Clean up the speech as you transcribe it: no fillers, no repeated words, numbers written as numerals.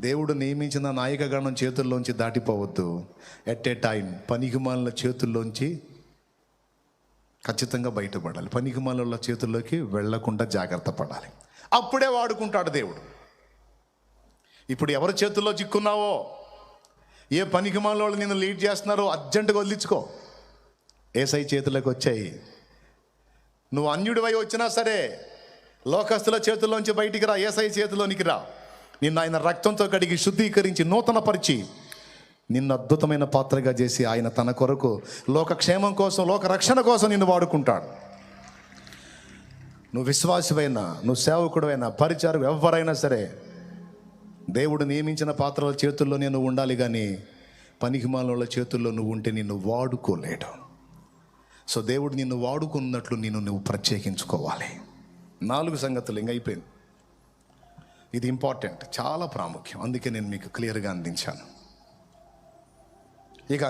దేవుడు నియమించిన నాయకగణం చేతుల్లోంచి దాటిపోవద్దు. At a time పనికిమాలిన చేతుల్లోంచి ఖచ్చితంగా బయటపడాలి. పనికిమాలిన చేతుల్లోకి వెళ్లకుండా జాగ్రత్త పడాలి. అప్పుడే వాడుకుంటాడు దేవుడు. ఇప్పుడు ఎవరి చేతుల్లో చిక్కున్నావో, ఏ పనికిమాలిన వాళ్ళు నిన్ను లీడ్ చేస్తున్నారో అర్జెంటుగా వదిలించుకో. యేసయ్య చేతుల్లోకి వచ్చాయి. నువ్వు అన్యుడివై వచ్చినా సరే లోకస్తుల చేతుల్లోంచి బయటికి రా, యేసయ్య చేతిలోనికి రా. నిన్ను ఆయన రక్తంతో కడిగి శుద్ధీకరించి నూతనపరిచి నిన్ను అద్భుతమైన పాత్రగా చేసి ఆయన తన కొరకు లోకక్షేమం కోసం, లోక రక్షణ కోసం నిన్ను వాడుకుంటాడు. నువ్వు విశ్వాసమైనా, నువ్వు సేవకుడైనా, పరిచారకుడు ఎవరైనా సరే దేవుడు నియమించిన పాత్రల చేతుల్లోనే నువ్వు ఉండాలి. కానీ పనికిమాలిన చేతుల్లో నువ్వు ఉంటే నిన్ను వాడుకోలేడు. సో దేవుడు నిన్ను వాడుకున్నట్లు నువ్వు ప్రత్యేకించుకోవాలి. 4 సంగతులు ఇంక అయిపోయింది. ఇది ఇంపార్టెంట్, చాలా ప్రాముఖ్యం. అందుకే నేను మీకు క్లియర్గా అందించాను. ఇక